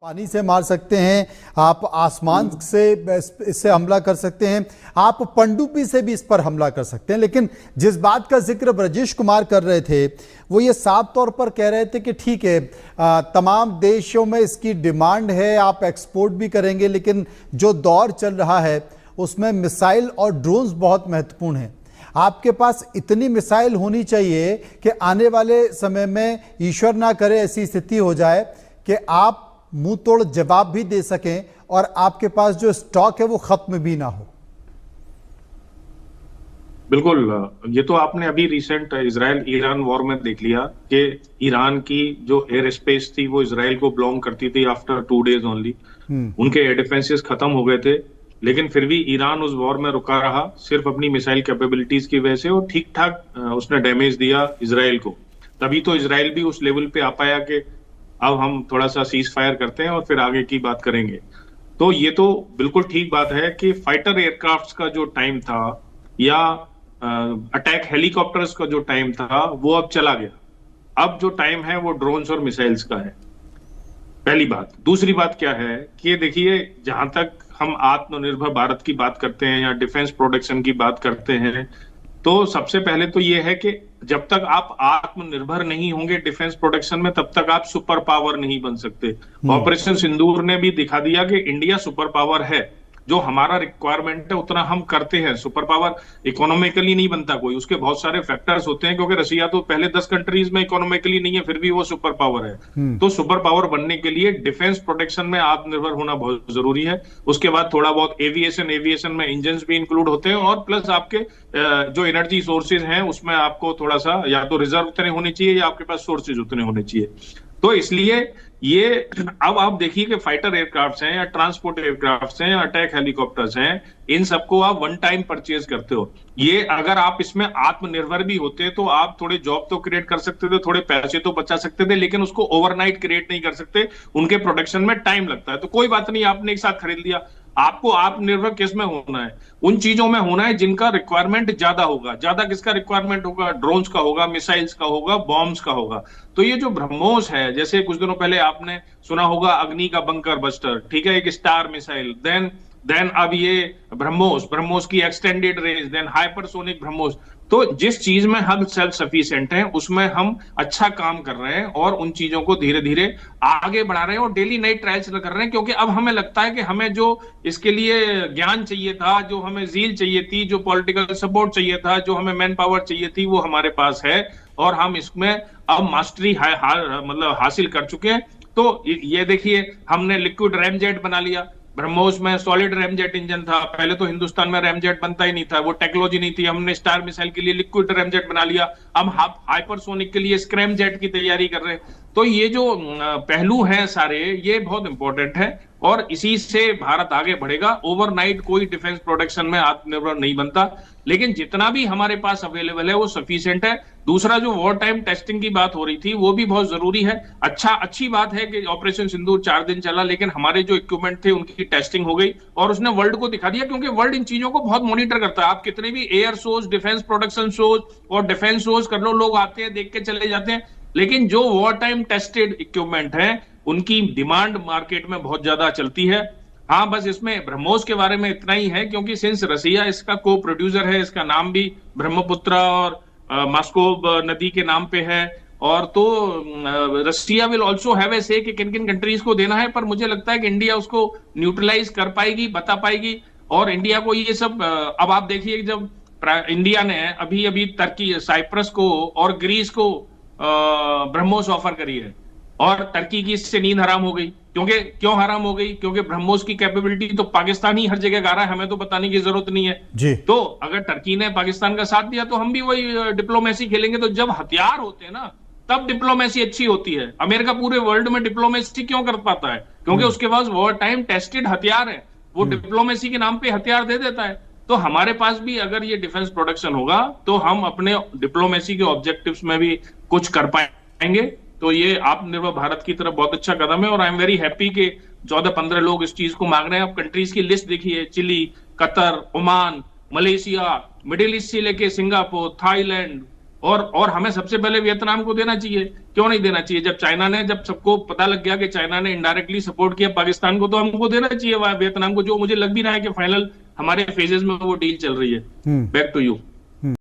पानी से मार सकते हैं, आप आसमान से इससे हमला कर सकते हैं, आप पनडुब्बी से भी इस पर हमला कर सकते हैं। लेकिन जिस बात का जिक्र ब्रजेश कुमार कर रहे थे वो ये साफ तौर पर कह रहे थे कि ठीक है, तमाम देशों में इसकी डिमांड है, आप एक्सपोर्ट भी करेंगे, लेकिन जो दौर चल रहा है उसमें मिसाइल और ड्रोन्स बहुत महत्वपूर्ण हैं। आपके पास इतनी मिसाइल होनी चाहिए कि आने वाले समय में ईश्वर ना करे ऐसी स्थिति हो जाए कि आप मुंह तोड़ जवाब भी दे सकें और आपके पास जो स्टॉक है वो खत्म भी ना हो। बिल्कुल, ये तो आपने अभी रिसेंट इजराइल ईरान वॉर में देख लिया कि ईरान की जो एयर स्पेस थी वो इजराइल को बिलोंग करती थी आफ्टर 2 days ओनली। उनके एयर डिफेंसेस खत्म हो गए थे, लेकिन फिर भी ईरान उस वॉर में रुका रहा सिर्फ अपनी मिसाइल कैपेबिलिटीज की वजह से, और ठीक ठाक उसने डैमेज दिया इजराइल को। तभी तो इजराइल भी उस लेवल पे आ पाया कि अब हम थोड़ा सा सीज फायर करते हैं और फिर आगे की बात करेंगे। तो ये तो बिल्कुल ठीक बात है कि फाइटर एयरक्राफ्ट्स का जो टाइम था या अटैक हेलीकॉप्टर्स का जो टाइम था वो अब चला गया। अब जो टाइम है वो ड्रोन्स और मिसाइल्स का है, पहली बात। दूसरी बात क्या है कि देखिए, जहां तक हम आत्मनिर्भर भारत की बात करते हैं या डिफेंस प्रोडक्शन की बात करते हैं, तो सबसे पहले तो ये है कि जब तक आप आत्मनिर्भर नहीं होंगे डिफेंस प्रोडक्शन में, तब तक आप सुपर पावर नहीं बन सकते। ऑपरेशन सिंदूर ने भी दिखा दिया कि इंडिया सुपर पावर है। जो हमारा रिक्वायरमेंट है उतना हम करते हैं। सुपर पावर इकोनॉमिकली नहीं बनता कोई, उसके बहुत सारे फैक्टर्स होते हैं, क्योंकि रशिया तो पहले 10 कंट्रीज में इकोनॉमिकली नहीं है, फिर भी वो सुपर पावर है। तो सुपर पावर बनने के लिए डिफेंस प्रोडक्शन में आत्मनिर्भर होना बहुत जरूरी है। उसके बाद थोड़ा बहुत एविएशन में इंजन भी इंक्लूड होते हैं, और प्लस आपके जो एनर्जी सोर्सेज हैं उसमें आपको थोड़ा सा या तो रिजर्व उतने होने चाहिए या आपके पास सोर्सेज उतने होने चाहिए। तो इसलिए ये अब आप देखिए कि फाइटर एयरक्राफ्ट्स हैं या ट्रांसपोर्ट एयरक्राफ्ट्स हैं या अटैक हेलीकॉप्टर्स हैं, इन सबको आप वन टाइम परचेज करते हो। ये अगर आप इसमें आत्मनिर्भर भी होते तो आप थोड़े जॉब तो क्रिएट कर सकते थे, थोड़े पैसे तो बचा सकते थे, लेकिन उसको ओवरनाइट क्रिएट नहीं कर सकते। उनके प्रोडक्शन में टाइम लगता है। तो कोई बात नहीं, आपने एक साथ खरीद लिया। आपको आत्मनिर्भर किस में होना है? उन चीजों में होना है जिनका रिक्वायरमेंट ज्यादा होगा। ज्यादा किसका रिक्वायरमेंट होगा? ड्रोन्स का होगा, मिसाइल्स का होगा, बॉम्ब्स का होगा। तो ये जो ब्रह्मोस है, जैसे कुछ दिनों पहले आपने सुना होगा अग्नि का बंकर बस्टर, ठीक है, एक स्टार मिसाइल, देन अब ये ब्रह्मोस की extended range, then hypersonic BrahMos. तो जिस चीज में हम सेल्फ सफिशिएंट हैं उसमें हम अच्छा काम कर रहे हैं और उन चीजों को धीरे धीरे आगे बढ़ा रहे हैं और डेली नई ट्रायल्स कर रहे हैं, क्योंकि अब हमें लगता है कि हमें जो इसके लिए ज्ञान चाहिए था, जो हमें ज़ील चाहिए थी, जो पॉलिटिकल सपोर्ट चाहिए था, जो हमें मैन पावर चाहिए थी, वो हमारे पास है और हम इसमें अब मास्टरी मतलब हासिल कर चुके हैं। तो ये देखिए, हमने लिक्विड रैमजेट बना लिया। ब्रह्मोस में सॉलिड रैमजेट इंजन था, पहले तो हिंदुस्तान में रैमजेट बनता ही नहीं था, वो टेक्नोलॉजी नहीं थी। हमने स्टार मिसाइल के लिए लिक्विड रैमजेट बना लिया। हम हाइपरसोनिक के लिए स्क्रैमजेट की तैयारी कर रहे हैं। तो ये जो पहलू हैं सारे, ये बहुत इंपॉर्टेंट है और इसी से भारत आगे बढ़ेगा। ओवरनाइट कोई डिफेंस प्रोडक्शन में आत्मनिर्भर नहीं बनता, लेकिन जितना भी हमारे पास अवेलेबल है वो सफिशिएंट है। दूसरा, जो वॉर टाइम टेस्टिंग की बात हो रही थी वो भी बहुत जरूरी है। अच्छी बात है कि ऑपरेशन सिंदूर 4 दिन चला, लेकिन हमारे जो इक्विपमेंट थे उनकी टेस्टिंग हो गई और उसने वर्ल्ड को दिखा दिया, क्योंकि वर्ल्ड इन चीजों को बहुत मॉनिटर करता है। आप कितने भी air shows, defence production shows और डिफेंस शोज कर लो, लोग आते हैं, देख के चले जाते हैं, लेकिन जो वॉर टाइम टेस्टेड इक्विपमेंट है उनकी डिमांड मार्केट में बहुत ज्यादा चलती है। हाँ, बस इसमें ब्रह्मोस के बारे में इतना ही है, क्योंकि सिंस रसिया इसका को प्रोड्यूसर है, इसका नाम भी ब्रह्मपुत्र और मॉस्को नदी के नाम पे है, और तो रसिया विल ऑल्सो हैव ए से कि किन किन कंट्रीज को देना है। पर मुझे लगता है कि इंडिया उसको न्यूट्रलाइज कर पाएगी, बता पाएगी। और इंडिया को ये सब अब आप देखिए, जब इंडिया ने अभी टर्की, साइप्रस को और ग्रीस को ब्रह्मोस ऑफर करी है, और टर्की की इससे नींद हराम हो गई। क्यों हराम हो गई? क्योंकि ब्रह्मोस की कैपेबिलिटी तो पाकिस्तान ही हर जगह गा रहा है, हमें तो बताने की जरूरत नहीं है जी। तो अगर टर्की ने पाकिस्तान का साथ दिया तो हम भी वही डिप्लोमेसी खेलेंगे। तो जब हथियार होते हैं ना, तब डिप्लोमेसी अच्छी होती है। अमेरिका पूरे वर्ल्ड में डिप्लोमेसी क्यों कर पाता है? क्योंकि उसके पास वॉर टाइम टेस्टेड हथियार है। वो डिप्लोमेसी के नाम पे हथियार दे देता है। तो हमारे पास भी अगर ये डिफेंस प्रोडक्शन होगा तो हम अपने डिप्लोमेसी के ऑब्जेक्टिव्स में भी कुछ कर पाएंगे। तो ये आत्मनिर्भर भारत की तरफ बहुत अच्छा कदम है और आई एम वेरी हैप्पी कि 14-15 लोग इस चीज को मांग रहे हैं। अब कंट्रीज की लिस्ट देखिए, Chile, Qatar, Oman, Malaysia, Middle East से लेके सिंगापुर, थाईलैंड, और हमें सबसे पहले वियतनाम को देना चाहिए। क्यों नहीं देना चाहिए? जब सबको पता लग गया कि चाइना ने इनडायरेक्टली सपोर्ट किया पाकिस्तान को, तो हमको देना चाहिए वियतनाम को, जो मुझे लग भी रहा है कि फाइनल हमारे फेजेस में वो डील चल रही है। Back to you.